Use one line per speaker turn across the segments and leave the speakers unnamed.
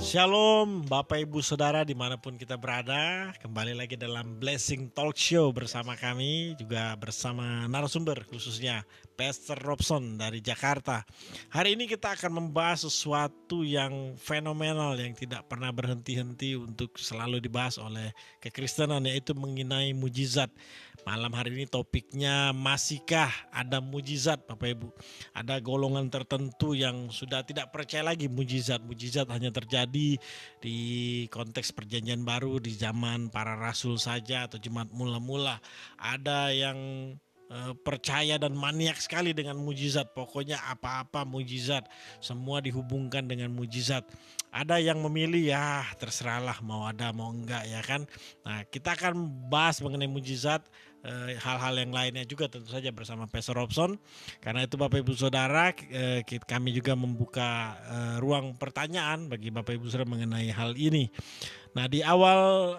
Shalom Bapak Ibu Saudara dimanapun kita berada. Kembali lagi dalam Blessing Talk Show bersama kami, juga bersama narasumber khususnya Pastor Robson dari Jakarta. Hari ini kita akan membahas sesuatu yang fenomenal, yang tidak pernah berhenti-henti untuk selalu dibahas oleh kekristenan, yaitu mengenai mujizat. Malam hari ini topiknya, masihkah ada mujizat Bapak Ibu? Ada golongan tertentu yang sudah tidak percaya lagi mujizat. Mujizat hanya terjadi di konteks perjanjian baru, di zaman para rasul saja atau jemaat mula-mula. Ada yang percaya dan maniak sekali dengan mujizat. Pokoknya apa-apa mujizat, semua dihubungkan dengan mujizat. Ada yang memilih, ya terserahlah, mau ada mau enggak, ya kan. Nah, kita akan bahas mengenai mujizat, hal-hal yang lainnya juga tentu saja bersama Pastor Robson. Karena itu Bapak Ibu Saudara, kami juga membuka ruang pertanyaan bagi Bapak Ibu Saudara mengenai hal ini. Nah, di awal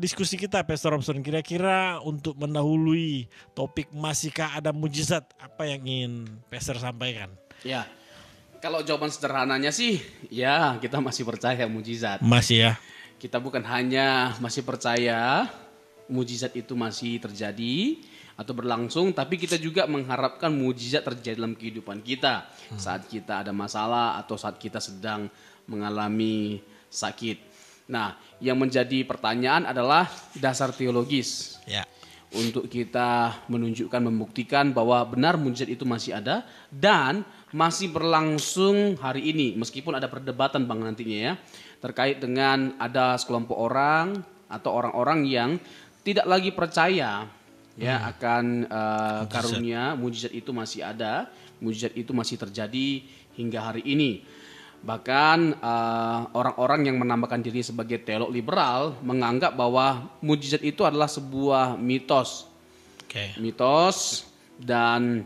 diskusi kita, Pastor Robson, kira-kira untuk mendahului topik masihkah ada mujizat, apa yang ingin Pastor sampaikan?
Ya, kalau jawaban sederhananya sih, ya kita masih percaya mujizat.
Masih ya.
Kita bukan hanya masih percaya mujizat itu masih terjadi atau berlangsung, tapi kita juga mengharapkan mujizat terjadi dalam kehidupan kita saat kita ada masalah atau saat kita sedang mengalami sakit. Nah, yang menjadi pertanyaan adalah dasar teologis.
Ya.
Untuk kita menunjukkan, membuktikan bahwa benar mujizat itu masih ada dan masih berlangsung hari ini. Meskipun ada perdebatan Bang nantinya ya, terkait dengan ada sekelompok orang atau orang-orang yang tidak lagi percaya ya akan karunia mujizat itu masih ada, mujizat itu masih terjadi hingga hari ini. Bahkan orang-orang yang menamakan diri sebagai teolog liberal menganggap bahwa mujizat itu adalah sebuah mitos. Mitos, dan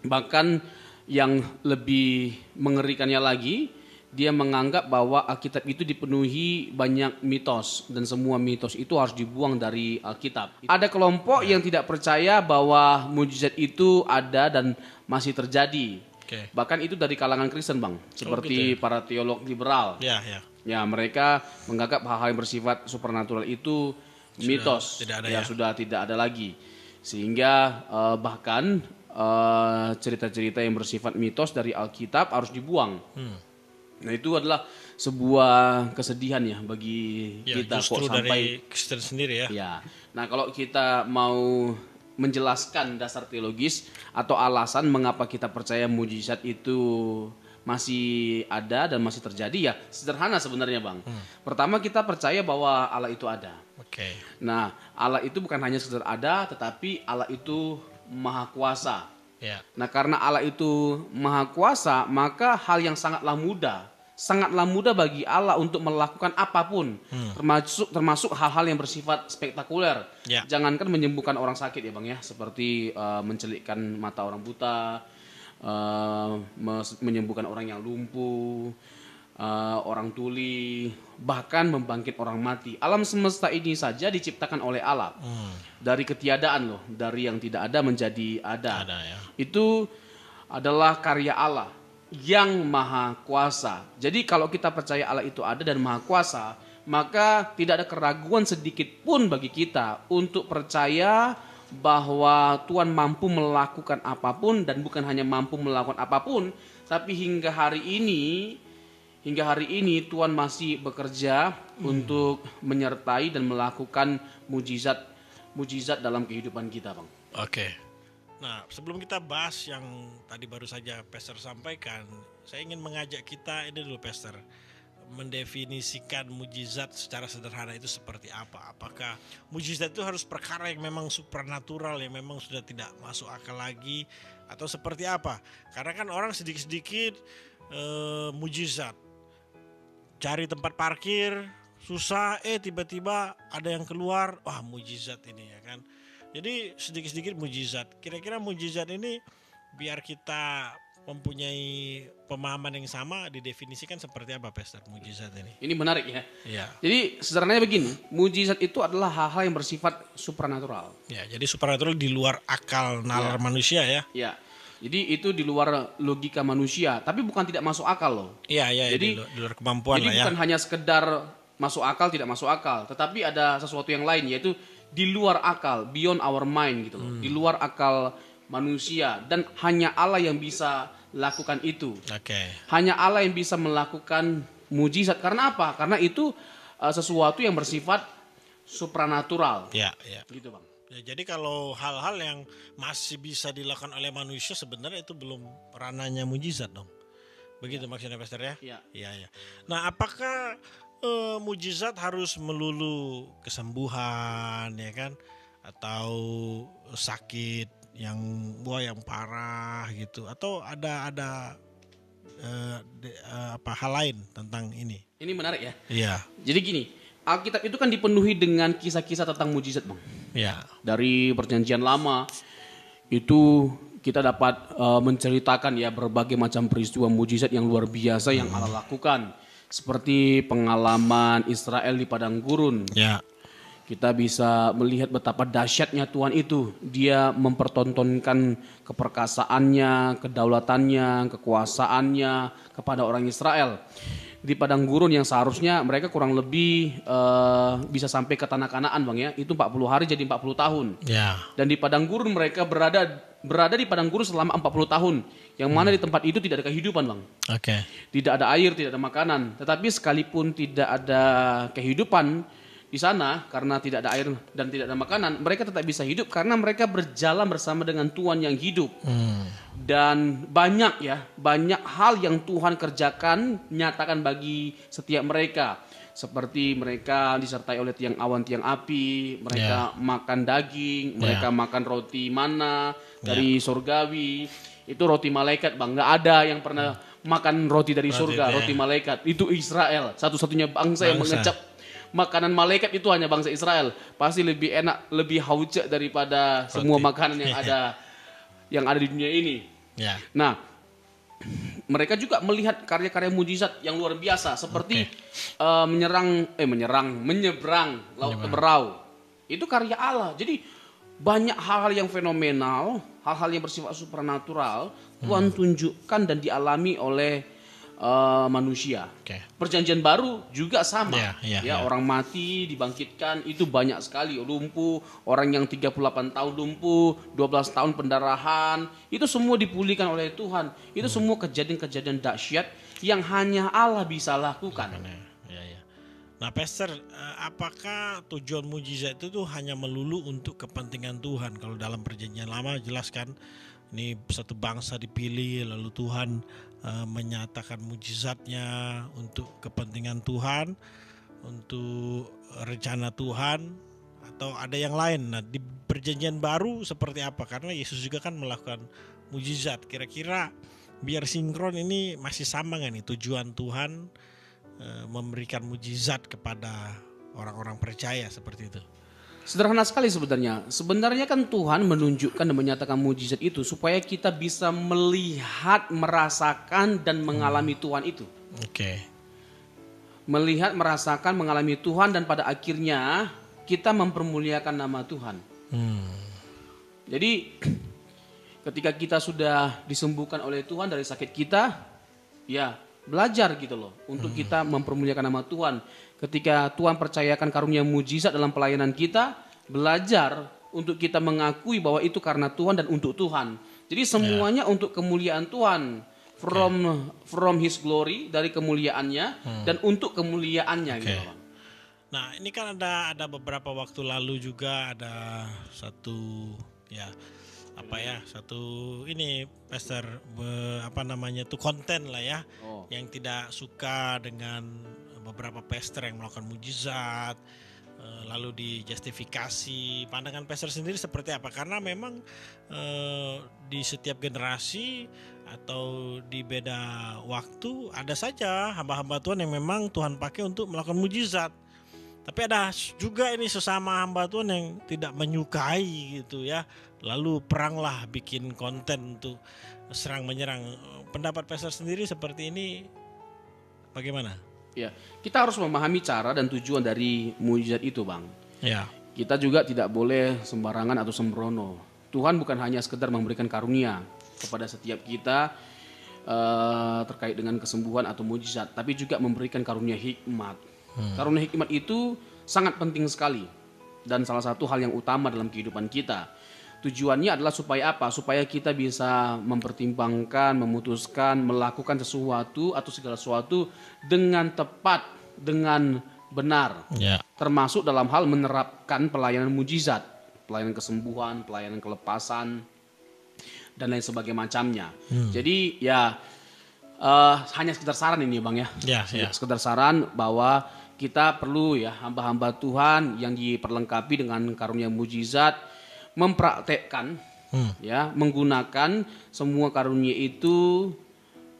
bahkan yang lebih mengerikannya lagi, dia menganggap bahwa Alkitab itu dipenuhi banyak mitos dan semua mitos itu harus dibuang dari Alkitab. Ada kelompok yang tidak percaya bahwa mujizat itu ada dan masih terjadi. Bahkan itu dari kalangan Kristen Bang, seperti para teolog liberal. Ya, mereka menganggap hal-hal yang bersifat supernatural itu mitos, sudah tidak ada lagi. Sehingga bahkan cerita-cerita yang bersifat mitos dari Alkitab harus dibuang. Nah, itu adalah sebuah kesedihan ya bagi kita
justru
kok sampai
dari Kristen sendiri ya.
Ya. Nah, kalau kita mau menjelaskan dasar teologis atau alasan mengapa kita percaya mujizat itu masih ada dan masih terjadi, ya sederhana sebenarnya Bang. Pertama, kita percaya bahwa Allah itu ada. Nah, Allah itu bukan hanya sekedar ada, tetapi Allah itu maha kuasa. Nah, karena Allah itu maha kuasa, maka hal yang sangatlah mudah bagi Allah untuk melakukan apapun, termasuk hal-hal yang bersifat spektakuler. Jangankan menyembuhkan orang sakit ya Bang ya, seperti mencelikkan mata orang buta, menyembuhkan orang yang lumpuh, orang tuli, bahkan membangkit orang mati. Alam semesta ini saja diciptakan oleh Allah. Dari ketiadaan loh, dari yang tidak ada menjadi ada. Itu adalah karya Allah yang maha kuasa. Jadi kalau kita percaya Allah itu ada dan maha kuasa, maka tidak ada keraguan sedikit pun bagi kita untuk percaya bahwa Tuhan mampu melakukan apapun, dan bukan hanya mampu melakukan apapun, tapi hingga hari ini Tuhan masih bekerja untuk menyertai dan melakukan mujizat dalam kehidupan kita Bang.
Nah, sebelum kita bahas yang tadi baru saja Pastor sampaikan, saya ingin mengajak kita ini dulu Pastor, mendefinisikan mujizat secara sederhana itu seperti apa. Apakah mujizat itu harus perkara yang memang supernatural, yang memang sudah tidak masuk akal lagi, atau seperti apa? Karena kan orang sedikit-sedikit mujizat, cari tempat parkir susah, tiba-tiba ada yang keluar, wah mujizat ini ya kan. Jadi sedikit-sedikit mujizat. Kira-kira mujizat ini biar kita mempunyai pemahaman yang sama, didefinisikan seperti apa Pastor mujizat ini?
Ini menarik ya.
Iya.
Jadi sederhananya begini, mujizat itu adalah hal-hal yang bersifat supranatural.
Ya, jadi supernatural di luar akal nalar manusia ya.
Ya. Jadi itu di luar logika manusia, tapi bukan tidak masuk akal loh.
Iya, iya,
Jadi-
di luar kemampuan
Jadi
lah ya.
bukan hanya sekedar masuk akal tidak masuk akal, tetapi ada sesuatu yang lain yaitu di luar akal, beyond our mind gitu loh. Di luar akal manusia dan hanya Allah yang bisa lakukan itu.
Oke.
Hanya Allah yang bisa melakukan mujizat. Karena apa? Karena itu sesuatu yang bersifat supranatural.
Ya, ya.
Gitu, Bang.
Ya, jadi kalau hal-hal yang masih bisa dilakukan oleh manusia sebenarnya itu belum ranahnya mujizat dong. Begitu maksudnya Pastor ya?
Iya.
Iya, iya. Nah, apakah mujizat harus melulu kesembuhan ya kan? Atau sakit yang yang parah gitu, atau ada apa hal lain tentang ini?
Ini menarik ya.
Iya.
Jadi gini, Alkitab itu kan dipenuhi dengan kisah-kisah tentang mujizat, Bang.
Iya.
Dari Perjanjian Lama itu kita dapat menceritakan ya berbagai macam peristiwa mujizat yang luar biasa yang Allah lakukan. Seperti pengalaman Israel di padang gurun.
Ya.
Kita bisa melihat betapa dahsyatnya Tuhan itu. Dia mempertontonkan keperkasaannya, kedaulatannya, kekuasaannya kepada orang Israel. Di padang gurun yang seharusnya mereka kurang lebih bisa sampai ke tanah Kanaan, Bang ya. Itu 40 hari jadi 40 tahun.
Ya.
Dan di padang gurun mereka berada di padang gurun selama 40 tahun. Yang mana di tempat itu tidak ada kehidupan, Bang.
Oke.
Tidak ada air, tidak ada makanan. Tetapi sekalipun tidak ada kehidupan di sana karena tidak ada air dan tidak ada makanan, mereka tetap bisa hidup karena mereka berjalan bersama dengan Tuhan yang hidup. Dan banyak hal yang Tuhan kerjakan, nyatakan bagi setiap mereka. Seperti mereka disertai oleh tiang awan, tiang api, mereka makan daging, mereka makan roti mana dari surgawi. Itu roti malaikat, Bang. Nggak ada yang pernah makan roti dari surga, roti malaikat. Itu Israel, satu-satunya bangsa yang mengecap makanan malaikat itu hanya bangsa Israel. Pasti lebih enak, lebih hauce daripada semua makanan yang ada di dunia ini.
Ya.
Nah, mereka juga melihat karya-karya mujizat yang luar biasa seperti menyeberang laut Teberau. Itu karya Allah. Jadi banyak hal-hal yang fenomenal, hal-hal yang bersifat supranatural Tuhan tunjukkan dan dialami oleh manusia. Perjanjian baru juga sama. Orang mati dibangkitkan itu banyak sekali. Lumpuh, orang yang 38 tahun lumpuh, 12 tahun pendarahan, itu semua dipulihkan oleh Tuhan. Itu semua kejadian-kejadian dahsyat yang hanya Allah bisa lakukan.
Nah, Pastor, apakah tujuan mujizat itu tuh hanya melulu untuk kepentingan Tuhan? Kalau dalam Perjanjian Lama jelaskan ini satu bangsa dipilih, lalu Tuhan menyatakan mujizatnya untuk kepentingan Tuhan, untuk rencana Tuhan, atau ada yang lain. Nah, di Perjanjian Baru seperti apa? Karena Yesus juga kan melakukan mujizat. Kira-kira biar sinkron ini masih sama nggak nih tujuan Tuhan memberikan mujizat kepada orang-orang percaya seperti itu?
Sederhana sekali sebenarnya. Sebenarnya kan Tuhan menunjukkan dan menyatakan mujizat itu supaya kita bisa melihat, merasakan dan mengalami Tuhan itu. Melihat, merasakan, mengalami Tuhan dan pada akhirnya kita mempermuliakan nama Tuhan. Jadi ketika kita sudah disembuhkan oleh Tuhan dari sakit kita, ya belajar gitu loh untuk kita mempermuliakan nama Tuhan. Ketika Tuhan percayakan karunia mujizat dalam pelayanan kita, belajar untuk kita mengakui bahwa itu karena Tuhan dan untuk Tuhan. Jadi semuanya untuk kemuliaan Tuhan. From His glory, dari kemuliaannya dan untuk kemuliaannya gitu.
Nah, ini kan ada beberapa waktu lalu juga ada satu ini Pastor konten lah ya, yang tidak suka dengan beberapa pastor yang melakukan mujizat, lalu dijustifikasi. Pandangan pastor sendiri seperti apa? Karena memang di setiap generasi atau di beda waktu ada saja hamba-hamba Tuhan yang memang Tuhan pakai untuk melakukan mujizat. Tapi ada juga ini sesama hamba Tuhan yang tidak menyukai gitu ya. Lalu peranglah bikin konten untuk serang menyerang. Pendapat Pastor sendiri seperti ini bagaimana?
Ya, kita harus memahami cara dan tujuan dari mujizat itu, Bang.
Ya.
Kita juga tidak boleh sembarangan atau sembrono. Tuhan bukan hanya sekedar memberikan karunia kepada setiap kita terkait dengan kesembuhan atau mujizat, tapi juga memberikan karunia hikmat. Karunia hikmat itu sangat penting sekali dan salah satu hal yang utama dalam kehidupan kita. Tujuannya adalah supaya apa? Supaya kita bisa mempertimbangkan, memutuskan, melakukan sesuatu atau segala sesuatu dengan tepat, dengan benar.
Ya.
Termasuk dalam hal menerapkan pelayanan mujizat, pelayanan kesembuhan, pelayanan kelepasan, dan lain sebagainya macamnya. Jadi ya hanya sekedar saran ini Bang ya.
Ya.
Sekedar saran bahwa kita perlu ya hamba-hamba Tuhan yang diperlengkapi dengan karunia mujizat mempraktekkan ya menggunakan semua karunia itu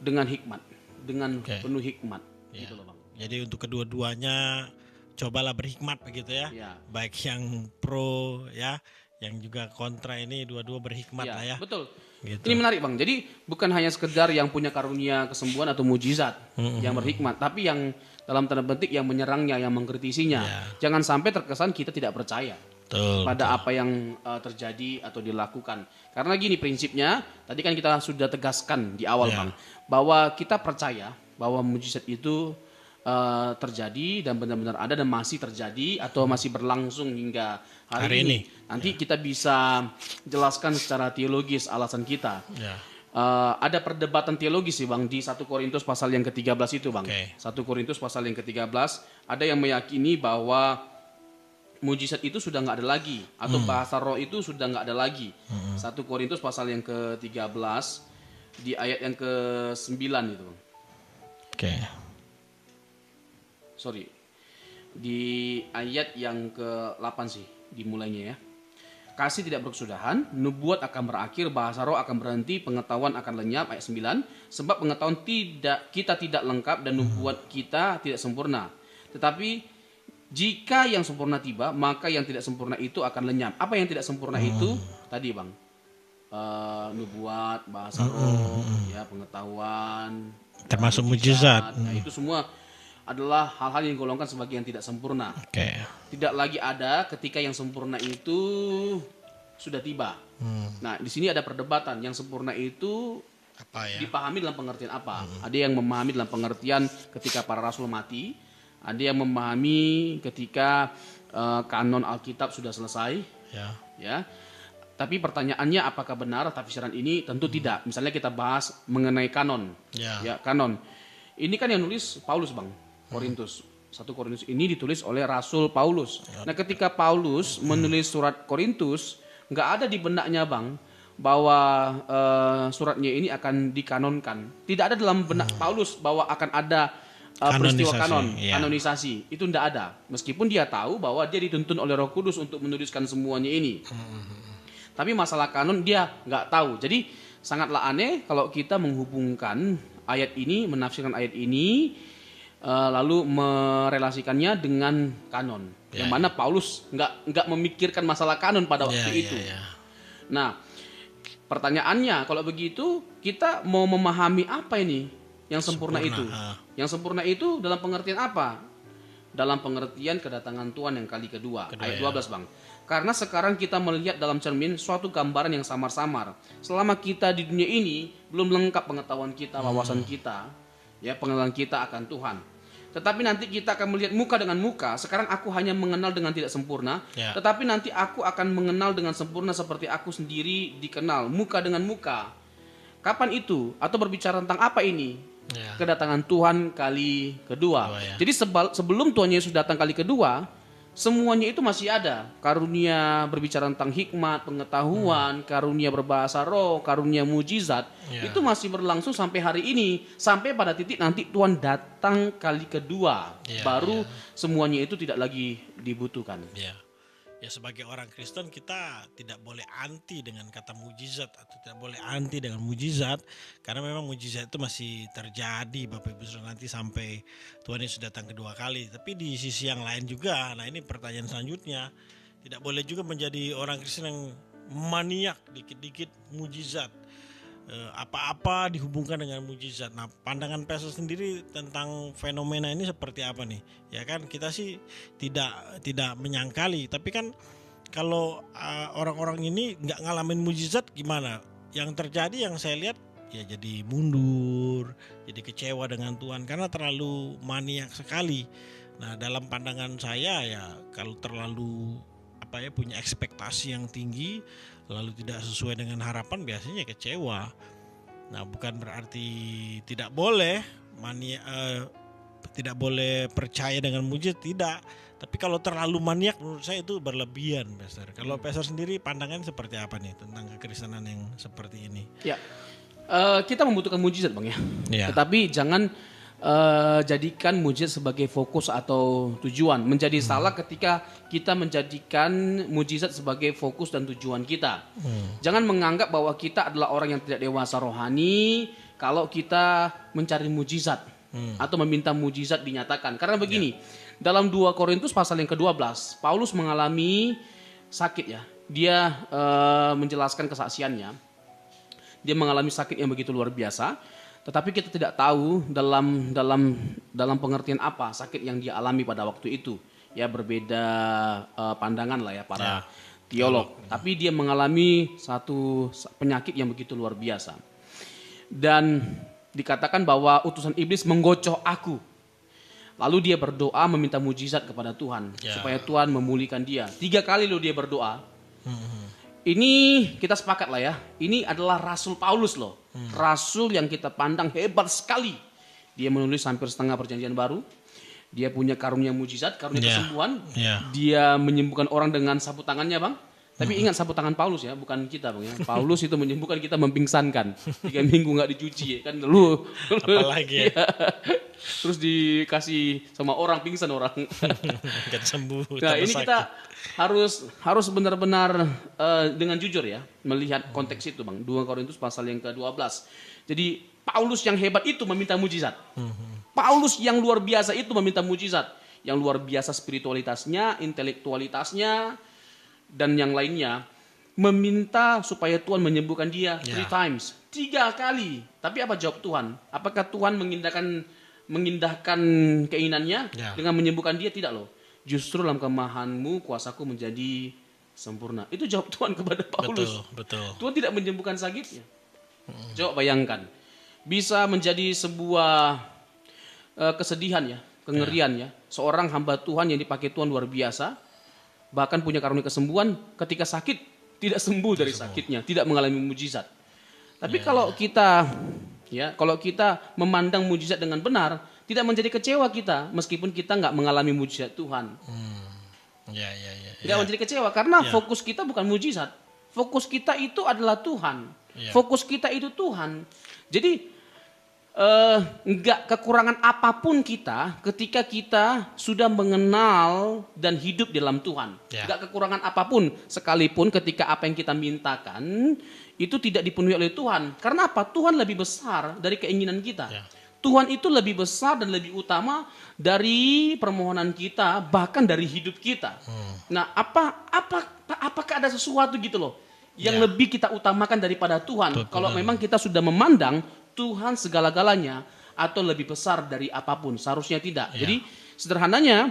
dengan hikmat, dengan penuh hikmat gitu loh Bang.
Jadi untuk kedua-duanya cobalah berhikmat begitu ya.
Ya.
Baik yang pro ya, yang juga kontra ini dua-dua berhikmat lah ya.
Betul.
Gitu.
Ini menarik Bang. Jadi bukan hanya sekedar yang punya karunia kesembuhan atau mujizat yang berhikmat, tapi yang dalam tanda petik yang menyerangnya, yang mengkritisinya. Jangan sampai terkesan kita tidak percaya pada apa yang terjadi atau dilakukan. Karena gini prinsipnya, tadi kan kita sudah tegaskan di awal Bang, bahwa kita percaya bahwa mujizat itu terjadi dan benar-benar ada dan masih terjadi atau masih berlangsung hingga hari ini. Nanti kita bisa jelaskan secara teologis alasan kita. Ada perdebatan teologis sih Bang di 1 Korintus pasal yang ke-13 itu Bang. 1 Korintus pasal yang ke-13 ada yang meyakini bahwa mujizat itu sudah nggak ada lagi atau bahasa roh itu sudah nggak ada lagi. 1 Korintus pasal yang ke-13 di ayat yang ke-9 itu Bang. Di ayat yang ke-8 sih dimulainya ya. Kasih tidak berkesudahan, nubuat akan berakhir, bahasa roh akan berhenti, pengetahuan akan lenyap, ayat 9. Sebab pengetahuan kita tidak lengkap dan nubuat kita tidak sempurna. Tetapi jika yang sempurna tiba, maka yang tidak sempurna itu akan lenyap. Apa yang tidak sempurna itu? Tadi Bang, nubuat, bahasa roh, ya pengetahuan,
termasuk mujizat.
Nah, itu semua adalah hal-hal yang digolongkan sebagai yang tidak sempurna. Tidak lagi ada ketika yang sempurna itu sudah tiba. Nah, di sini ada perdebatan. Yang sempurna itu
apa ya?
Dipahami dalam pengertian apa? Ada yang memahami dalam pengertian ketika para rasul mati. Ada yang memahami ketika kanon Alkitab sudah selesai. Ya. Tapi pertanyaannya apakah benar tafsiran ini? Tentu tidak. Misalnya kita bahas mengenai kanon. Ya, kanon. Ini kan yang nulis Paulus Bang. Korintus. 1 Korintus ini ditulis oleh Rasul Paulus. Nah, ketika Paulus menulis surat Korintus, nggak ada di benaknya Bang bahwa suratnya ini akan dikanonkan. Tidak ada dalam benak Paulus bahwa akan ada peristiwa kanonisasi. Itu nggak ada. Meskipun dia tahu bahwa dia dituntun oleh Roh Kudus untuk menuliskan semuanya ini. Tapi masalah kanon dia nggak tahu. Jadi sangatlah aneh kalau kita menghubungkan ayat ini, menafsirkan ayat ini, lalu merelasikannya dengan kanon, yang mana Paulus nggak memikirkan masalah kanon pada waktu itu. Nah, pertanyaannya kalau begitu kita mau memahami apa ini yang sempurna itu? Yang sempurna itu dalam pengertian apa? Dalam pengertian kedatangan Tuhan yang kali kedua ayat 12 Bang. Karena sekarang kita melihat dalam cermin suatu gambaran yang samar-samar. Selama kita di dunia ini belum lengkap pengetahuan kita, wawasan kita, ya pengenalan kita akan Tuhan. Tetapi nanti kita akan melihat muka dengan muka. Sekarang aku hanya mengenal dengan tidak sempurna, tetapi nanti aku akan mengenal dengan sempurna seperti aku sendiri dikenal, muka dengan muka. Kapan itu? Atau berbicara tentang apa ini? Kedatangan Tuhan kali kedua. Jadi sebelum Tuhan Yesus datang kali kedua, semuanya itu masih ada. Karunia berbicara tentang hikmat, pengetahuan, karunia berbahasa roh, karunia mujizat. Itu masih berlangsung sampai hari ini. Sampai pada titik nanti Tuhan datang kali kedua. Baru semuanya itu tidak lagi dibutuhkan.
ya sebagai orang Kristen kita tidak boleh anti dengan kata mujizat atau tidak boleh anti dengan mujizat, karena memang mujizat itu masih terjadi Bapak Ibu Saudara, nanti sampai Tuhan Yesus datang kedua kali. Tapi di sisi yang lain juga, nah ini pertanyaan selanjutnya, tidak boleh juga menjadi orang Kristen yang maniak dikit-dikit mujizat. Apa-apa dihubungkan dengan mujizat. Nah, pandangan pastor sendiri tentang fenomena ini seperti apa nih? Ya kan kita sih tidak menyangkali, tapi kan kalau orang-orang ini nggak ngalamin mujizat gimana? Yang terjadi yang saya lihat ya jadi mundur, jadi kecewa dengan Tuhan karena terlalu maniak sekali. Nah, dalam pandangan saya ya kalau terlalu punya ekspektasi yang tinggi lalu tidak sesuai dengan harapan, biasanya kecewa. Nah, bukan berarti tidak boleh tidak boleh percaya dengan mujizat, tidak. Tapi kalau terlalu maniak menurut saya itu berlebihan, Pastor. Kalau Pastor sendiri pandangan seperti apa nih tentang kekristenan yang seperti ini?
Ya, kita membutuhkan mujizat Bang ya.
Ya.
Tetapi jangan jadikan mujizat sebagai fokus atau tujuan. Menjadi salah ketika kita menjadikan mujizat sebagai fokus dan tujuan kita. Jangan menganggap bahwa kita adalah orang yang tidak dewasa rohani kalau kita mencari mujizat atau meminta mujizat dinyatakan. Karena begini, dalam 2 Korintus pasal yang ke-12, Paulus mengalami sakit ya. Dia menjelaskan kesaksiannya. Dia mengalami sakit yang begitu luar biasa. Tetapi kita tidak tahu dalam pengertian apa sakit yang dia alami pada waktu itu. Ya berbeda pandangan lah ya para teolog. Tapi dia mengalami satu penyakit yang begitu luar biasa. Dan dikatakan bahwa utusan iblis menggocoh aku. Lalu dia berdoa meminta mujizat kepada Tuhan. Supaya Tuhan memulihkan dia. 3 kali loh dia berdoa. Ini kita sepakat lah ya. Ini adalah Rasul Paulus loh. Rasul yang kita pandang hebat sekali. Dia menulis hampir setengah perjanjian baru. Dia punya karunia mujizat, karunia kesembuhan. Dia menyembuhkan orang dengan sapu tangannya Bang. Tapi ingat sapu tangan Paulus ya, bukan kita Bang ya. Paulus itu menyembuhkan, kita mempingsankan. 3 minggu gak dicuci ya. Kan lu.
Apalagi ya.
Terus dikasih sama orang, pingsan orang.
Gak sembuh.
Nah ini sakit. Kita harus benar-benar dengan jujur ya melihat konteks itu Bang. 2 Korintus pasal yang ke-12. Jadi Paulus yang hebat itu meminta mujizat. Paulus yang luar biasa itu meminta mujizat. Yang luar biasa spiritualitasnya, intelektualitasnya, dan yang lainnya. Meminta supaya Tuhan menyembuhkan dia 3 times. 3 kali. Tapi apa jawab Tuhan? Apakah Tuhan mengindahkan keinginannya dengan menyembuhkan dia? Tidak loh. Justru dalam kemahanmu kuasaku menjadi sempurna. Itu jawab Tuhan kepada Paulus.
Betul.
Tuhan tidak menyembuhkan sakitnya. Coba bayangkan. Bisa menjadi sebuah kesedihan ya, kengerian ya. Seorang hamba Tuhan yang dipakai Tuhan luar biasa, bahkan punya karunia kesembuhan, ketika sakit tidak sembuh dari sakitnya, tidak mengalami mujizat. Tapi kalau kita memandang mujizat dengan benar, tidak menjadi kecewa kita meskipun kita nggak mengalami mujizat Tuhan. Tidak menjadi kecewa karena fokus kita bukan mujizat. Fokus kita itu adalah Tuhan. Fokus kita itu Tuhan. Jadi nggak kekurangan apapun kita ketika kita sudah mengenal dan hidup dalam Tuhan. Nggak kekurangan apapun sekalipun ketika apa yang kita mintakan itu tidak dipenuhi oleh Tuhan. Karena apa? Tuhan lebih besar dari keinginan kita. Tuhan itu lebih besar dan lebih utama dari permohonan kita, bahkan dari hidup kita. Nah, apakah ada sesuatu gitu loh yang lebih kita utamakan daripada Tuhan? Kalau memang kita sudah memandang Tuhan segala-galanya atau lebih besar dari apapun, seharusnya tidak. Jadi sederhananya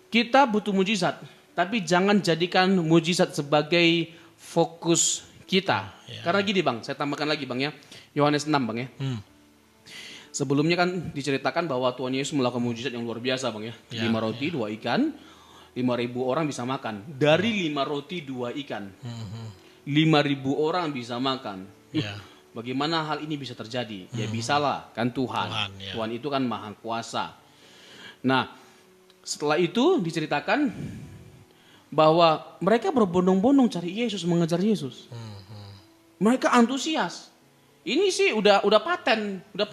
kita butuh mujizat, tapi jangan jadikan mujizat sebagai fokus kita. Karena gini Bang, saya tambahkan lagi Bang ya, Yohanes 6 Bang ya. Sebelumnya kan diceritakan bahwa Tuhan Yesus melakukan mujizat yang luar biasa Bang ya. 5 roti, 2 ikan, 5.000 orang bisa makan. Dari 5 roti, 2 ikan. 5.000 orang bisa makan. Bagaimana hal ini bisa terjadi? Ya bisalah, kan Tuhan. Tuhan itu kan maha kuasa. Nah, setelah itu diceritakan bahwa mereka berbondong-bondong cari Yesus, mengejar Yesus. Mereka antusias. Ini sih udah paten, udah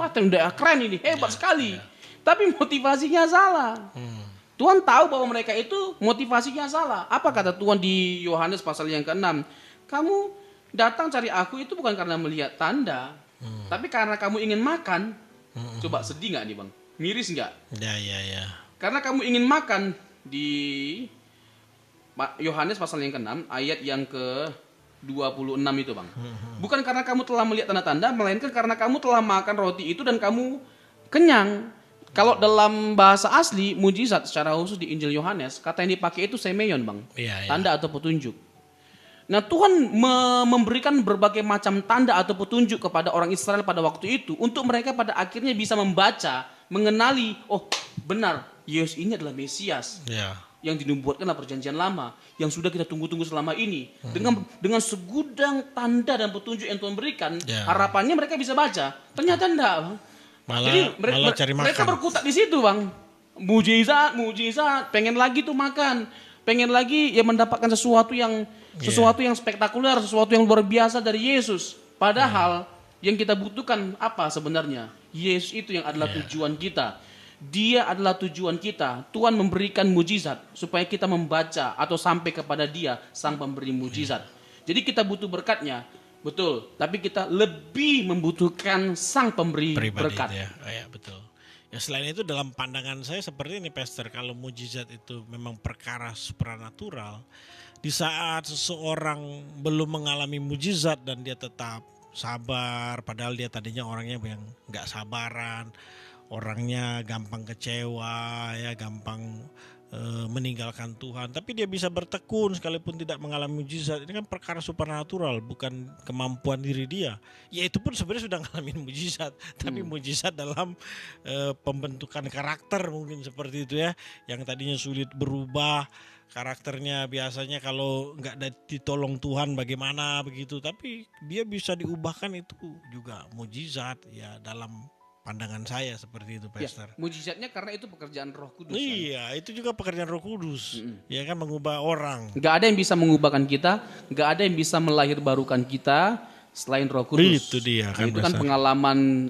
keren ini, hebat sekali. Tapi motivasinya salah. Tuhan tahu bahwa mereka itu motivasinya salah. Apa kata Tuhan di Yohanes pasal yang ke-6? Kamu datang cari aku itu bukan karena melihat tanda, tapi karena kamu ingin makan. Coba sedih nggak nih bang? Miris nggak?
Ya.
Karena kamu ingin makan di Yohanes pasal yang ke-6 ayat yang ke-26 itu bang. Bukan karena kamu telah melihat tanda-tanda, melainkan karena kamu telah makan roti itu dan kamu kenyang. Kalau dalam bahasa asli mujizat secara khusus di Injil Yohanes, kata yang dipakai itu semeion bang, tanda atau petunjuk. Nah Tuhan memberikan berbagai macam tanda atau petunjuk kepada orang Israel pada waktu itu untuk mereka pada akhirnya bisa membaca, mengenali, oh benar Yesus ini adalah Mesias yang dinubuatkan dalam perjanjian lama, yang sudah kita tunggu-tunggu selama ini. Dengan segudang tanda dan petunjuk yang Tuhan berikan, harapannya mereka bisa baca. Ternyata enggak bang. Jadi mereka berkutat di situ bang, mujizat, pengen lagi tuh makan, pengen lagi ya mendapatkan sesuatu yang spektakuler, sesuatu yang luar biasa dari Yesus. Padahal yang kita butuhkan apa sebenarnya? Yesus itu yang adalah tujuan kita. Dia adalah tujuan kita. Tuhan memberikan mujizat supaya kita membaca atau sampai kepada Dia sang pemberi mujizat. Jadi kita butuh berkatnya. Betul, tapi kita lebih membutuhkan sang pemberi berkat.
Ya, betul. Ya selain itu dalam pandangan saya seperti ini Pastor, kalau mujizat itu memang perkara supranatural, di saat seseorang belum mengalami mujizat dan dia tetap sabar, padahal dia tadinya orangnya yang nggak sabaran, orangnya gampang kecewa, ya gampang meninggalkan Tuhan, tapi dia bisa bertekun sekalipun tidak mengalami mujizat. Ini kan perkara supernatural, bukan kemampuan diri dia. Ya itu pun sebenarnya sudah ngalamin mujizat, tapi mujizat dalam pembentukan karakter mungkin seperti itu ya, yang tadinya sulit berubah karakternya, biasanya kalau nggak ditolong Tuhan bagaimana begitu, tapi dia bisa diubahkan, itu juga mujizat ya dalam pandangan saya seperti itu Pastor.
Ya, mujizatnya karena itu pekerjaan Roh Kudus.
Iya, itu juga pekerjaan Roh Kudus. Ya kan, mengubah orang.
Gak ada yang bisa mengubahkan kita, gak ada yang bisa melahirbarukan kita selain Roh Kudus.
Itu dia kan.
Itu kan pengalaman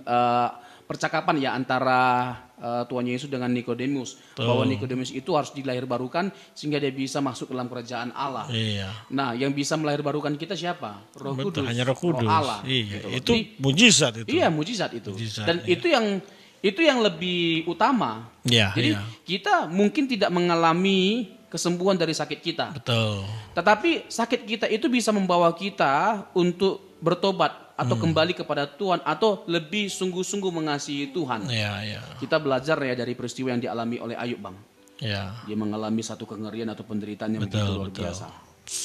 percakapan ya antara Tuhan Yesus dengan Nikodemus, bahwa Nikodemus itu harus dilahirbarukan sehingga dia bisa masuk dalam kerajaan Allah.
Iya.
Nah, yang bisa melahirbarukan kita siapa? Roh Kudus.
Hanya Roh Kudus.
Roh Allah.
Iya. Gitu. Itu mujizat itu.
Iya, mujizat itu. Dan itu yang lebih utama.
Ya,
jadi kita mungkin tidak mengalami kesembuhan dari sakit kita.
Betul.
Tetapi sakit kita itu bisa membawa kita untuk bertobat atau kembali kepada Tuhan atau lebih sungguh-sungguh mengasihi Tuhan.
Iya.
Kita belajar ya dari peristiwa yang dialami oleh Ayub bang.
Iya.
Dia mengalami satu kengerian atau penderitaan yang begitu luar biasa.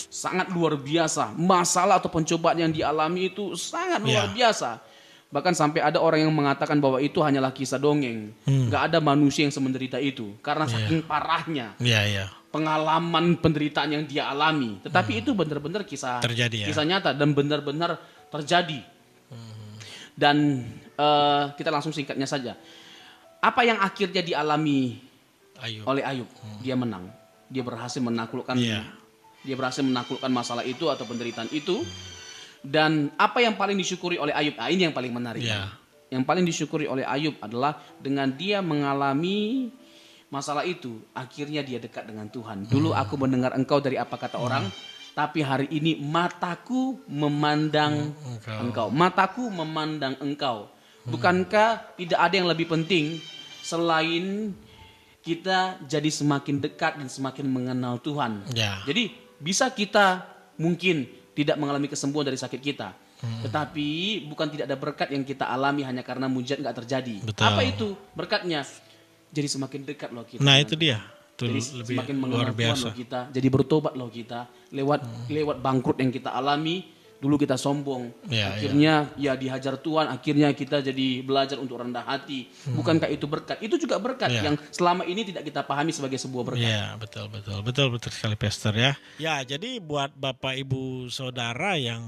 Sangat luar biasa. Masalah atau pencobaan yang dialami itu sangat luar biasa. Bahkan sampai ada orang yang mengatakan bahwa itu hanyalah kisah dongeng. Gak ada manusia yang semenderita itu. Karena saking parahnya pengalaman penderitaan yang dia alami. Tetapi itu benar-benar kisah nyata dan benar-benar terjadi. Dan kita langsung singkatnya saja. Apa yang akhirnya dialami oleh Ayub? Dia menang. Dia berhasil menaklukkan masalah itu atau penderitaan itu. Dan apa yang paling disyukuri oleh Ayub? Ini yang paling menarik. Yang paling disyukuri oleh Ayub adalah dengan dia mengalami masalah itu, akhirnya dia dekat dengan Tuhan. Dulu aku mendengar engkau dari apa kata orang, tapi hari ini mataku memandang engkau. Mataku memandang engkau. Bukankah tidak ada yang lebih penting selain kita jadi semakin dekat dan semakin mengenal Tuhan. Jadi bisa kita mungkin tidak mengalami kesembuhan dari sakit kita. Tetapi bukan tidak ada berkat yang kita alami hanya karena mujizat nggak terjadi. Apa itu berkatnya? Jadi semakin dekat loh kita.
Nah itu dia.
Jadi lebih semakin luar biasa. Loh kita. Jadi bertobat loh kita. Lewat bangkrut yang kita alami. Dulu kita sombong. Akhirnya ya dihajar Tuhan. Akhirnya kita jadi belajar untuk rendah hati. Bukankah itu berkat? Itu juga berkat yang selama ini tidak kita pahami sebagai sebuah berkat.
Ya betul sekali Pastor ya. Ya jadi buat Bapak Ibu Saudara yang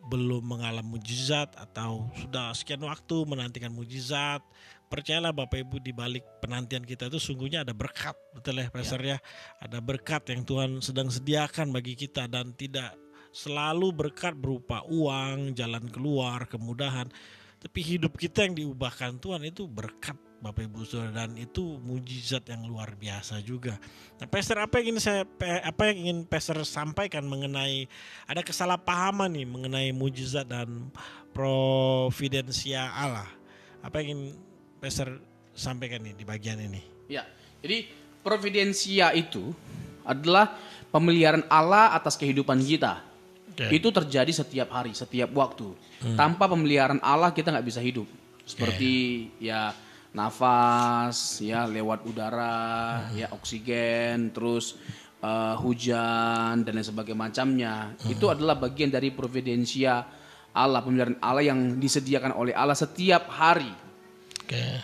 belum mengalami mujizat atau sudah sekian waktu menantikan mujizat, percayalah Bapak Ibu, di balik penantian kita itu sungguhnya ada berkat, betul ya Pastor ya. Ada berkat yang Tuhan sedang sediakan bagi kita, dan tidak selalu berkat berupa uang, jalan keluar, kemudahan. Tapi hidup kita yang diubahkan Tuhan itu berkat Bapak Ibu Saudara, dan itu mujizat yang luar biasa juga. Nah, Pastor, apa yang ingin Pastor sampaikan mengenai ada kesalahpahaman nih mengenai mujizat dan providensia Allah? Apa yang ingin Pastor sampaikan nih di bagian ini?
Ya, jadi providensia itu adalah pemeliharaan Allah atas kehidupan kita. Itu terjadi setiap hari, setiap waktu. Tanpa pemeliharaan Allah kita nggak bisa hidup. Seperti ya nafas, ya lewat udara, ya oksigen, terus hujan dan lain sebagainya macamnya. Itu adalah bagian dari providensia Allah, pemeliharaan Allah yang disediakan oleh Allah setiap hari.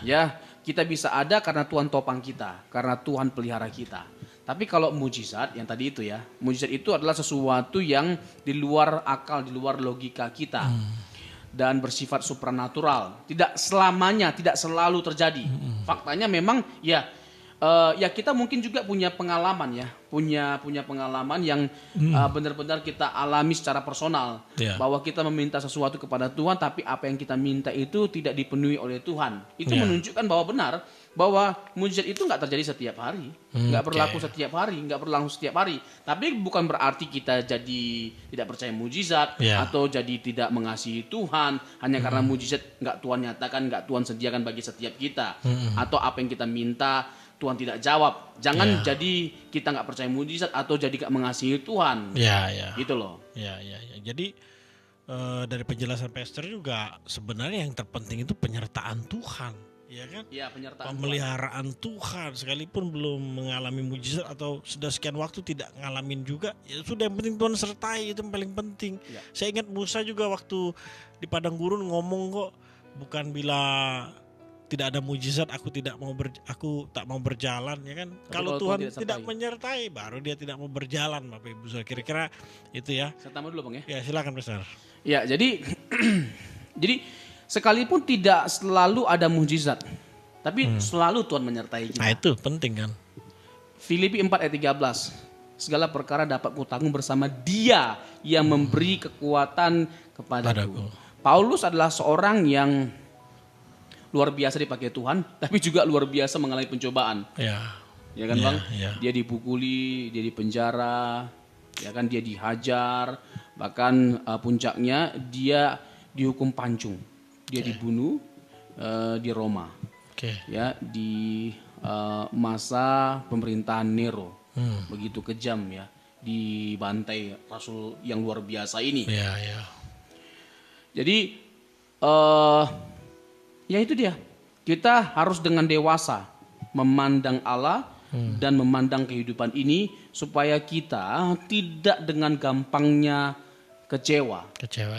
Ya, kita bisa ada karena Tuhan topang kita, karena Tuhan pelihara kita. Tapi kalau mujizat yang tadi itu ya, mujizat itu adalah sesuatu yang di luar akal, di luar logika kita. Dan bersifat supranatural. Tidak selamanya, tidak selalu terjadi. Faktanya memang ya kita mungkin juga punya pengalaman ya, punya pengalaman yang benar-benar kita alami secara personal, bahwa kita meminta sesuatu kepada Tuhan, tapi apa yang kita minta itu tidak dipenuhi oleh Tuhan. Itu menunjukkan bahwa benar bahwa mujizat itu nggak terjadi setiap hari, nggak berlaku setiap hari, nggak berlangsung setiap hari. Tapi bukan berarti kita jadi tidak percaya mujizat atau jadi tidak mengasihi Tuhan hanya karena mujizat nggak Tuhan nyatakan, nggak Tuhan sediakan bagi setiap kita, atau apa yang kita minta Tuhan tidak jawab. Jangan jadi kita nggak percaya mujizat atau jadi nggak mengasihi Tuhan. Gitu loh.
Jadi dari penjelasan Pastor juga sebenarnya yang terpenting itu penyertaan Tuhan, ya kan?
Ya, penyertaan
pemeliharaan Tuhan. Sekalipun belum mengalami mujizat atau sudah sekian waktu tidak ngalamin juga, ya sudah, yang penting Tuhan sertai, itu yang paling penting. Saya ingat Musa juga waktu di padang gurun ngomong kok, bukan bila tidak ada mujizat aku tak mau berjalan, ya kan? Kalau Tuhan tidak menyertai, baru dia tidak mau berjalan, Bapak Ibu. Kira-kira itu ya.
Saya tambah dulu, Bang ya.
Ya, silakan Pastor.
Ya, jadi sekalipun tidak selalu ada mujizat, tapi selalu Tuhan menyertai kita.
Nah, itu penting kan.
Filipi 4 ayat 13. Segala perkara dapat kutanggung bersama Dia yang memberi kekuatan kepadaku. Paulus adalah seorang yang luar biasa dipakai Tuhan, tapi juga luar biasa mengalami pencobaan. Ya kan, Bang? Dia dipukuli, dia dipenjara, ya kan, dia dihajar, bahkan puncaknya dia dihukum pancung. Dia dibunuh di Roma. Ya, di masa pemerintahan Nero. Begitu kejam ya, dibantai rasul yang luar biasa ini. Jadi ya itu dia. Kita harus dengan dewasa memandang Allah dan memandang kehidupan ini supaya kita tidak dengan gampangnya kecewa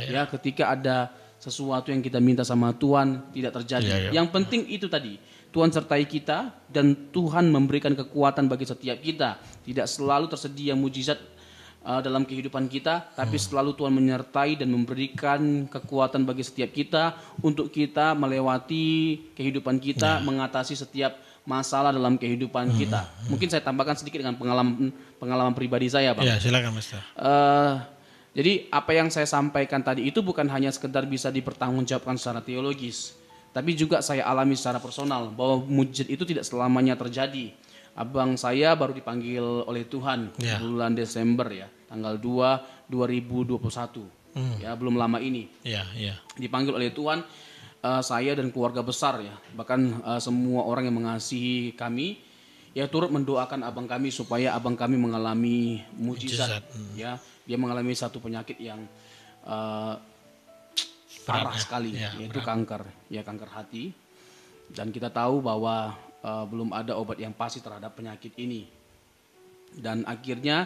ya ketika ada sesuatu yang kita minta sama Tuhan tidak terjadi. Yang penting itu tadi, Tuhan sertai kita dan Tuhan memberikan kekuatan bagi setiap kita. Tidak selalu tersedia mujizat dalam kehidupan kita, tapi selalu Tuhan menyertai dan memberikan kekuatan bagi setiap kita untuk kita melewati kehidupan kita, mengatasi setiap masalah dalam kehidupan kita. Mungkin saya tambahkan sedikit dengan pengalaman pribadi saya, Bang.
Ya, silakan, Pastor.
Jadi apa yang saya sampaikan tadi itu bukan hanya sekedar bisa dipertanggungjawabkan secara teologis, tapi juga saya alami secara personal bahwa mujizat itu tidak selamanya terjadi. Abang saya baru dipanggil oleh Tuhan bulan Desember ya, tanggal 2 2021. Ya, belum lama ini. Dipanggil oleh Tuhan, saya dan keluarga besar ya, bahkan semua orang yang mengasihi kami ya turut mendoakan abang kami supaya abang kami mengalami mujizat. Ya, dia mengalami satu penyakit yang parah sekali, yaitu kanker hati. Dan kita tahu bahwa belum ada obat yang pasti terhadap penyakit ini. Dan akhirnya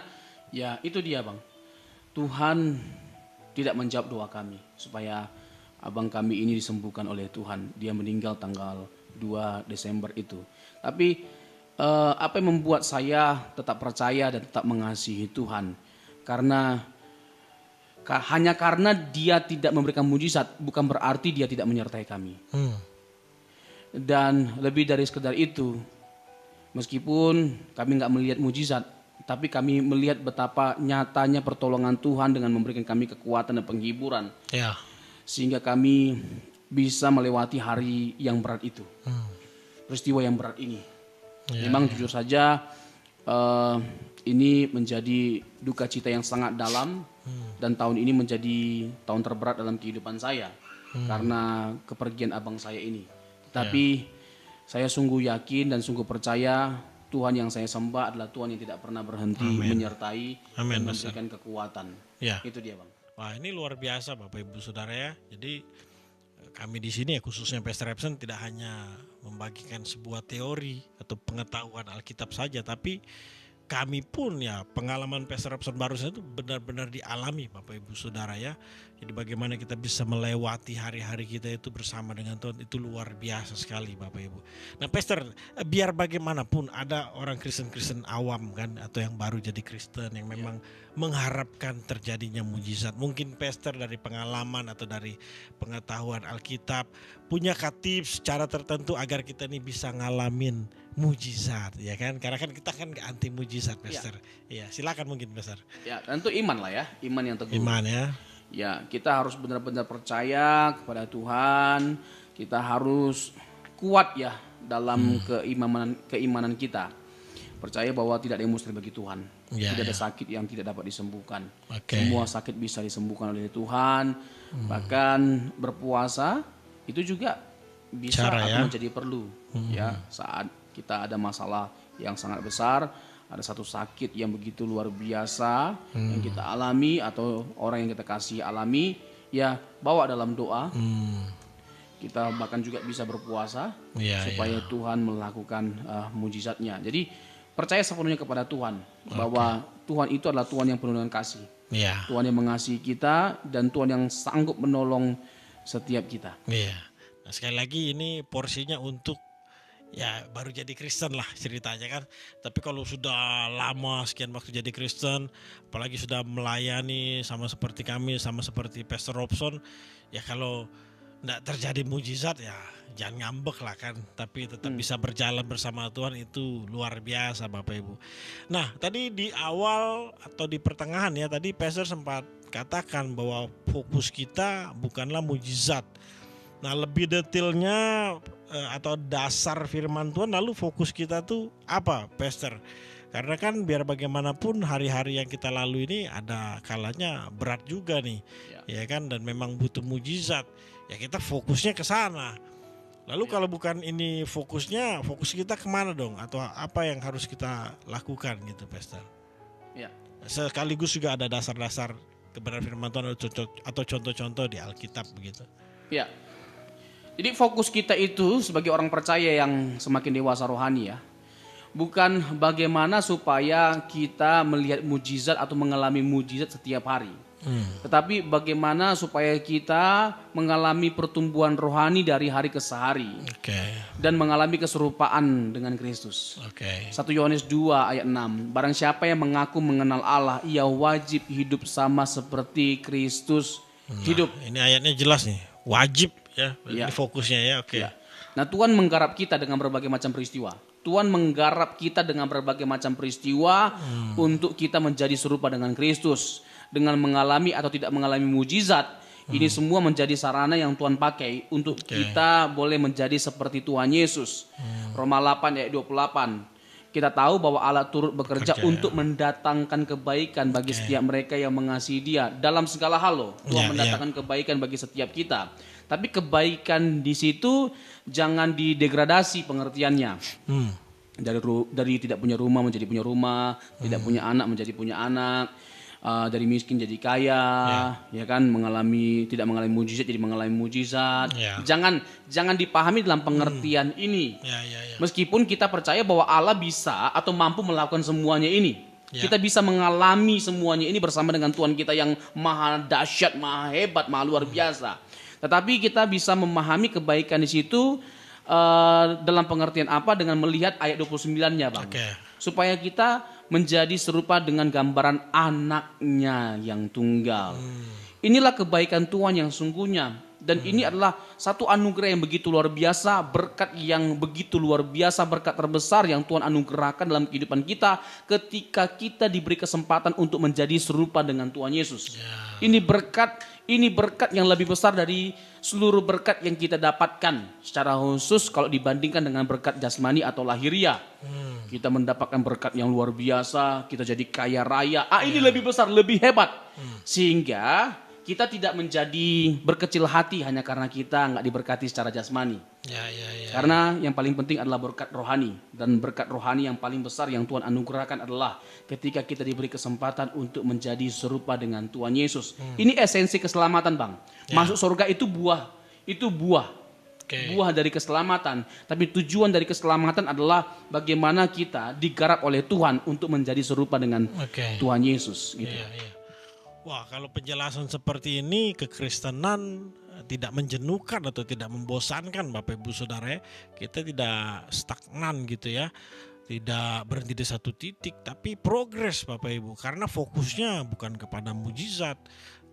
ya itu dia, Bang. Tuhan tidak menjawab doa kami supaya abang kami ini disembuhkan oleh Tuhan. Dia meninggal tanggal 2 Desember itu. Tapi apa yang membuat saya tetap percaya dan tetap mengasihi Tuhan? Hanya karena Dia tidak memberikan mujizat bukan berarti Dia tidak menyertai kami. Dan lebih dari sekedar itu, meskipun kami nggak melihat mujizat, tapi kami melihat betapa nyatanya pertolongan Tuhan dengan memberikan kami kekuatan dan penghiburan, sehingga kami bisa melewati hari yang berat itu. peristiwa yang berat ini.
Ya,
Memang jujur saja ini menjadi duka cita yang sangat dalam dan tahun ini menjadi tahun terberat dalam kehidupan saya karena kepergian abang saya ini. Tapi saya sungguh yakin dan sungguh percaya Tuhan yang saya sembah adalah Tuhan yang tidak pernah berhenti menyertai dan memberikan kekuatan.
Ya.
Itu dia, Bang.
Wah, ini luar biasa Bapak Ibu Saudara ya. Jadi kami di sini ya khususnya Pastor Robson tidak hanya membagikan sebuah teori atau pengetahuan Alkitab saja, tapi kami pun ya pengalaman Pastor Robson barusan itu benar-benar dialami Bapak Ibu Saudara ya. Jadi bagaimana kita bisa melewati hari-hari kita itu bersama dengan Tuhan itu luar biasa sekali Bapak Ibu. Nah Pastor, biar bagaimanapun ada orang Kristen-Kristen awam kan atau yang baru jadi Kristen yang memang mengharapkan terjadinya mujizat. Mungkin Pastor dari pengalaman atau dari pengetahuan Alkitab punya tips cara tertentu agar kita ini bisa ngalamin mujizat ya kan, karena kan kita kan gak anti mujizat Pastor. Ya silakan mungkin Pastor.
Ya tentu iman lah ya, iman yang teguh.
Iman ya.
Ya kita harus benar-benar percaya kepada Tuhan, kita harus kuat ya dalam keimanan kita. Percaya bahwa tidak ada yang mustahil bagi Tuhan. Tidak ada sakit yang tidak dapat disembuhkan. Semua sakit bisa disembuhkan oleh Tuhan. Bahkan berpuasa itu juga bisa atau menjadi perlu ya saat kita ada masalah yang sangat besar, ada satu sakit yang begitu luar biasa yang kita alami atau orang yang kita kasih alami, ya bawa dalam doa. Kita bahkan juga bisa berpuasa supaya Tuhan melakukan mujizatnya. Jadi percaya sepenuhnya kepada Tuhan bahwa Tuhan itu adalah Tuhan yang penuh dengan kasih. Tuhan yang mengasihi kita dan Tuhan yang sanggup menolong setiap kita.
Nah, sekali lagi ini porsinya untuk ya baru jadi Kristen lah ceritanya kan. Tapi kalau sudah lama sekian waktu jadi Kristen, apalagi sudah melayani sama seperti kami, sama seperti Pastor Robson, ya kalau tidak terjadi mujizat ya jangan ngambek lah kan. Tapi tetap bisa berjalan bersama Tuhan itu luar biasa Bapak Ibu. Nah tadi di awal atau di pertengahan ya tadi Pastor sempat katakan bahwa fokus kita bukanlah mujizat. Nah lebih detailnya atau dasar firman Tuhan lalu fokus kita tuh apa Pastor? Karena kan biar bagaimanapun hari-hari yang kita lalui ini ada kalanya berat juga nih ya kan, dan memang butuh mujizat ya kita fokusnya ke sana. Lalu kalau bukan ini fokusnya, fokus kita kemana dong atau apa yang harus kita lakukan gitu Pastor? Sekaligus juga ada dasar-dasar kebenaran firman Tuhan atau contoh-contoh di Alkitab begitu.
Ya. Jadi fokus kita itu sebagai orang percaya yang semakin dewasa rohani ya, bukan bagaimana supaya kita melihat mujizat atau mengalami mujizat setiap hari. Tetapi bagaimana supaya kita mengalami pertumbuhan rohani dari hari ke hari dan mengalami keserupaan dengan Kristus. 1 Yohanes 2 ayat 6, barang siapa yang mengaku mengenal Allah, ia wajib hidup sama seperti Kristus hidup.
Ini ayatnya jelas nih, wajib ya, ini fokusnya ya.
Nah Tuhan menggarap kita dengan berbagai macam peristiwa. Tuhan menggarap kita dengan berbagai macam peristiwa untuk kita menjadi serupa dengan Kristus. Dengan mengalami atau tidak mengalami mujizat, ini semua menjadi sarana yang Tuhan pakai untuk kita boleh menjadi seperti Tuhan Yesus. Roma 8 ayat 28. Kita tahu bahwa Allah turut bekerja untuk mendatangkan kebaikan bagi setiap mereka yang mengasihi Dia. Dalam segala hal loh, Tuhan mendatangkan kebaikan bagi setiap kita. Tapi kebaikan di situ jangan didegradasi pengertiannya. Dari tidak punya rumah menjadi punya rumah, tidak punya anak menjadi punya anak, dari miskin jadi kaya, ya kan, tidak mengalami mujizat jadi mengalami mujizat. Jangan dipahami dalam pengertian ini. Meskipun kita percaya bahwa Allah bisa atau mampu melakukan semuanya ini. Kita bisa mengalami semuanya ini bersama dengan Tuhan kita yang maha dahsyat, maha hebat, maha luar biasa. Tetapi kita bisa memahami kebaikan di situ dalam pengertian apa dengan melihat ayat 29-nya Bang. Supaya kita menjadi serupa dengan gambaran anaknya yang tunggal. Inilah kebaikan Tuhan yang sungguhnya. Dan ini adalah satu anugerah yang begitu luar biasa, berkat yang begitu luar biasa, berkat terbesar yang Tuhan anugerahkan dalam kehidupan kita ketika kita diberi kesempatan untuk menjadi serupa dengan Tuhan Yesus. Ini berkat Ini berkat yang lebih besar dari seluruh berkat yang kita dapatkan. Secara khusus kalau dibandingkan dengan berkat jasmani atau lahiriah. Kita mendapatkan berkat yang luar biasa, kita jadi kaya raya. Ini lebih besar, lebih hebat. Sehingga kita tidak menjadi berkecil hati hanya karena kita nggak diberkati secara jasmani. Karena yang paling penting adalah berkat rohani. Dan berkat rohani yang paling besar yang Tuhan anugerahkan adalah ketika kita diberi kesempatan untuk menjadi serupa dengan Tuhan Yesus. Ini esensi keselamatan, Bang. Masuk surga itu buah. Itu buah. Buah dari keselamatan. Tapi tujuan dari keselamatan adalah bagaimana kita digarap oleh Tuhan untuk menjadi serupa dengan Tuhan Yesus. Gitu.
Wah, kalau penjelasan seperti ini, kekristenan tidak menjenuhkan atau tidak membosankan Bapak Ibu Saudara. Kita tidak stagnan gitu ya. Tidak berhenti di satu titik, tapi progres Bapak Ibu. Karena fokusnya bukan kepada mujizat,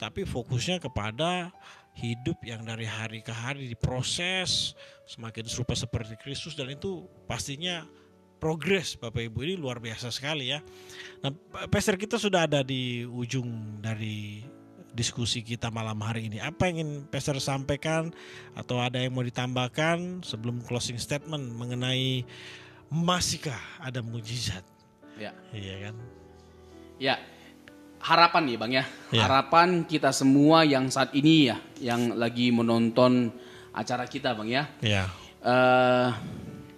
tapi fokusnya kepada hidup yang dari hari ke hari diproses semakin serupa seperti Kristus, dan itu pastinya progres Bapak Ibu. Ini luar biasa sekali ya. Nah, Pastor, kita sudah ada di ujung dari diskusi kita malam hari ini. Apa yang ingin Pastor sampaikan atau ada yang mau ditambahkan sebelum closing statement mengenai masihkah ada mujizat?
Ya.
Iya kan?
Ya. Harapan nih Bang ya. Harapan kita semua yang saat ini ya, yang lagi menonton acara kita Bang ya.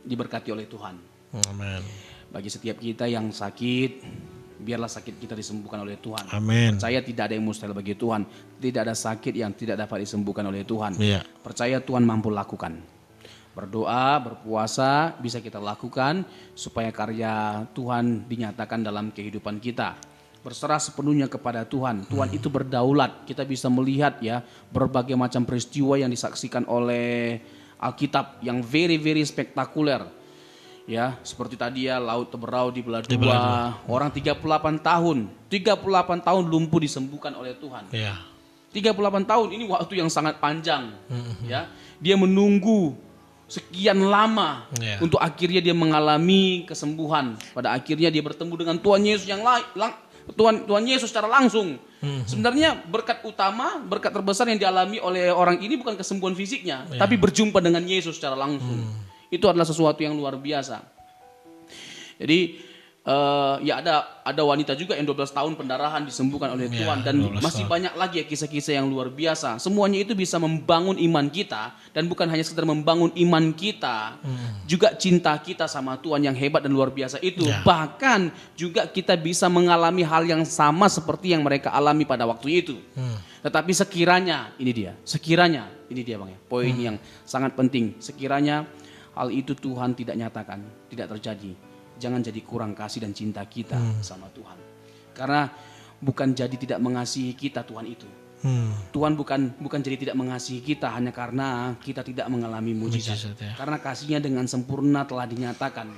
Diberkati oleh Tuhan.
Amin.
Bagi setiap kita yang sakit, biarlah sakit kita disembuhkan oleh Tuhan.
Amin.
Percaya tidak ada yang mustahil bagi Tuhan. Tidak ada sakit yang tidak dapat disembuhkan oleh Tuhan. Percaya Tuhan mampu lakukan. Berdoa, berpuasa bisa kita lakukan supaya karya Tuhan dinyatakan dalam kehidupan kita. Berserah sepenuhnya kepada Tuhan. Tuhan itu berdaulat. Kita bisa melihat ya berbagai macam peristiwa yang disaksikan oleh Alkitab yang very spektakuler. Ya, seperti tadi ya, laut berau di belah dua. Orang 38 tahun lumpuh disembuhkan oleh Tuhan. 38 tahun ini waktu yang sangat panjang. Ya, dia menunggu sekian lama untuk akhirnya dia mengalami kesembuhan. Pada akhirnya dia bertemu dengan Tuhan Yesus yang Tuhan Yesus secara langsung. Sebenarnya berkat utama, berkat terbesar yang dialami oleh orang ini bukan kesembuhan fisiknya, tapi berjumpa dengan Yesus secara langsung. Itu adalah sesuatu yang luar biasa. Jadi ya ada wanita juga yang 12 tahun pendarahan disembuhkan oleh Tuhan, dan masih banyak lagi ya kisah-kisah yang luar biasa. Semuanya itu bisa membangun iman kita, dan bukan hanya sekedar membangun iman kita, juga cinta kita sama Tuhan yang hebat dan luar biasa itu. Bahkan juga kita bisa mengalami hal yang sama seperti yang mereka alami pada waktu itu. Tetapi sekiranya ini dia Bang ya, poin yang sangat penting. Sekiranya hal itu Tuhan tidak nyatakan, tidak terjadi, jangan jadi kurang kasih dan cinta kita sama Tuhan. Karena bukan jadi tidak mengasihi kita Tuhan itu. Tuhan bukan jadi tidak mengasihi kita hanya karena kita tidak mengalami mujizat. Karena kasihnya dengan sempurna telah dinyatakan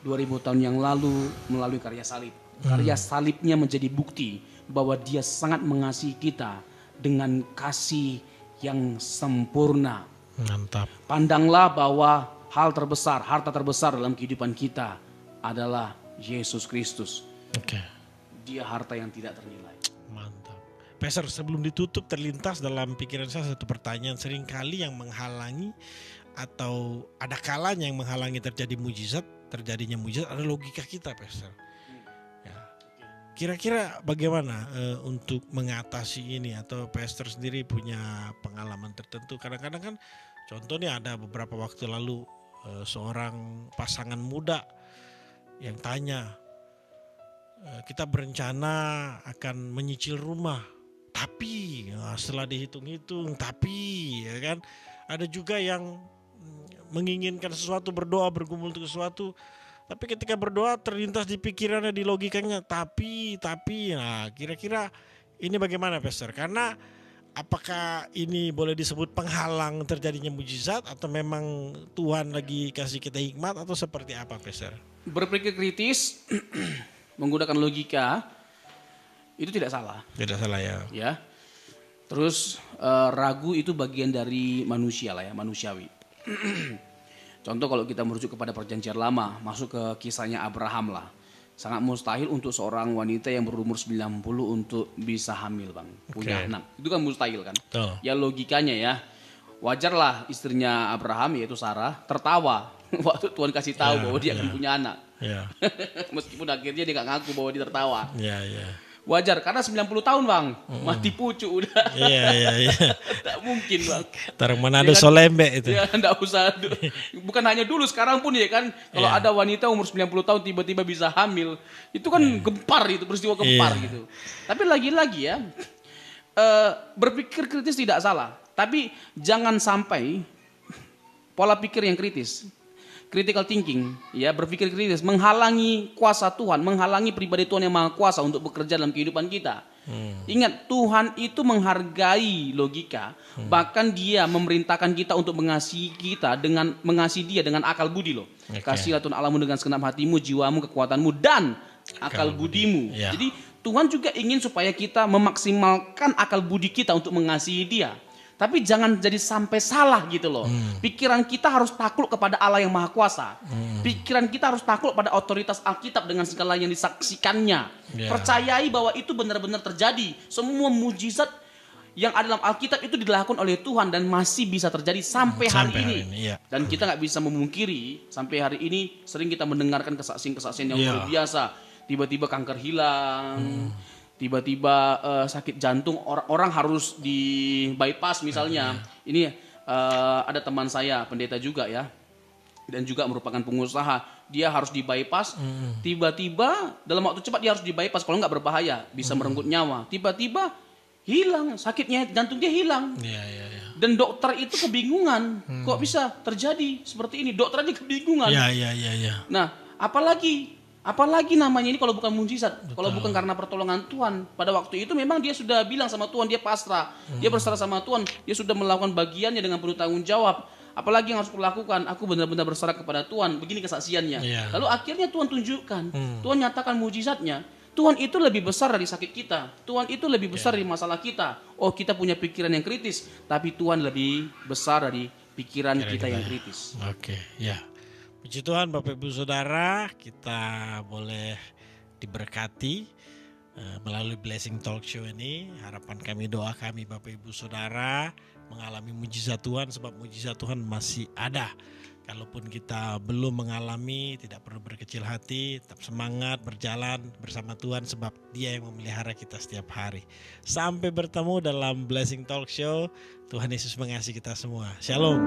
2000 tahun yang lalu melalui karya salib. Karya salibnya menjadi bukti bahwa dia sangat mengasihi kita dengan kasih yang sempurna.
Mantap.
Pandanglah bahwa harta terbesar dalam kehidupan kita adalah Yesus Kristus. Dia harta yang tidak ternilai.
Mantap. Pastor, sebelum ditutup terlintas dalam pikiran saya satu pertanyaan. Seringkali yang menghalangi atau ada kalanya yang menghalangi terjadinya mujizat adalah logika kita, Pastor. Ya. Kira-kira bagaimana untuk mengatasi ini, atau Pastor sendiri punya pengalaman tertentu? Kadang-kadang kan contohnya ada beberapa waktu lalu seorang pasangan muda yang tanya, kita berencana akan menyicil rumah, tapi setelah dihitung-hitung, ya kan, ada juga yang menginginkan sesuatu, berdoa, bergumul untuk sesuatu, tapi ketika berdoa terlintas di pikirannya, di logikanya, tapi, nah kira-kira ini bagaimana Pastor? Karena apakah ini boleh disebut penghalang terjadinya mujizat, atau memang Tuhan lagi kasih kita hikmat, atau seperti apa Pastor?
Berpikir kritis menggunakan logika itu tidak salah.
Tidak salah ya.
Ya. Terus ragu itu bagian dari manusia lah ya, manusiawi. Contoh kalau kita merujuk kepada perjanjian lama, masuk ke kisahnya Abraham lah. Sangat mustahil untuk seorang wanita yang berumur 90 untuk bisa hamil, Bang. Punya anak. Itu kan mustahil kan?
Betul.
Ya logikanya ya. Wajarlah istrinya Abraham yaitu Sarah tertawa waktu Tuhan kasih tahu bahwa dia akan punya anak.
Ya.
Meskipun akhirnya dia gak ngaku bahwa dia tertawa.
Ya, ya.
Wajar karena 90 tahun, Bang. Mati pucuk udah.
Iya.
Tak mungkin, Bang.
Taruh Manado Solembe itu.
Ya enggak usah. Bukan hanya dulu, sekarang pun ya kan. Kalau ada wanita umur 90 tahun tiba-tiba bisa hamil, itu kan gempar, itu peristiwa gempar gitu. Tapi lagi-lagi ya, berpikir kritis tidak salah. Tapi jangan sampai pola pikir yang kritis, critical thinking, ya berpikir kritis, menghalangi kuasa Tuhan, menghalangi pribadi Tuhan yang Maha Kuasa untuk bekerja dalam kehidupan kita. Ingat, Tuhan itu menghargai logika, bahkan Dia memerintahkan kita untuk mengasihi Dia dengan akal budi loh. Kasihilah Tuhan Allahmu dengan segenap hatimu, jiwamu, kekuatanmu, dan akal budimu.
Ya.
Jadi Tuhan juga ingin supaya kita memaksimalkan akal budi kita untuk mengasihi Dia. Tapi jangan jadi sampai salah gitu loh. Pikiran kita harus takluk kepada Allah yang Maha Kuasa. Pikiran kita harus takluk pada otoritas Alkitab dengan segala yang disaksikannya.
Yeah.
Percayai bahwa itu benar-benar terjadi. Semua mujizat yang ada dalam Alkitab itu dilakukan oleh Tuhan dan masih bisa terjadi sampai hari ini.
Iya.
Dan kita nggak bisa memungkiri sampai hari ini sering kita mendengarkan kesaksian-kesaksian yang luar biasa. Tiba-tiba kanker hilang. Tiba-tiba sakit jantung, orang harus di bypass misalnya. Ini ada teman saya, pendeta juga ya, dan juga merupakan pengusaha. Dia harus di bypass, tiba-tiba dalam waktu cepat dia harus di bypass. Kalau nggak berbahaya, bisa merenggut nyawa. Tiba-tiba hilang, sakitnya jantung dia hilang.
Ya.
Dan dokter itu kebingungan, kok bisa terjadi seperti ini? Dokter aja kebingungan.
Ya.
Nah, apalagi namanya ini kalau bukan mujizat, kalau bukan karena pertolongan Tuhan. Pada waktu itu memang dia sudah bilang sama Tuhan, dia pasrah, dia berserah sama Tuhan, dia sudah melakukan bagiannya dengan penuh tanggung jawab. Apalagi yang harus kulakukan? Aku benar-benar berserah kepada Tuhan. Begini kesaksiannya.
Yeah.
Lalu akhirnya Tuhan tunjukkan, Tuhan nyatakan mujizatnya. Tuhan itu lebih besar dari sakit kita. Tuhan itu lebih besar dari masalah kita. Oh, kita punya pikiran yang kritis, tapi Tuhan lebih besar dari pikiran kita yang kritis.
Oke, ya. Puji Tuhan Bapak Ibu Saudara, kita boleh diberkati melalui Blessing Talk Show ini. Harapan kami, doa kami Bapak Ibu Saudara mengalami mujizat Tuhan, sebab mujizat Tuhan masih ada. Kalaupun kita belum mengalami, tidak perlu berkecil hati, tetap semangat berjalan bersama Tuhan sebab Dia yang memelihara kita setiap hari. Sampai bertemu dalam Blessing Talk Show. Tuhan Yesus mengasihi kita semua. Shalom.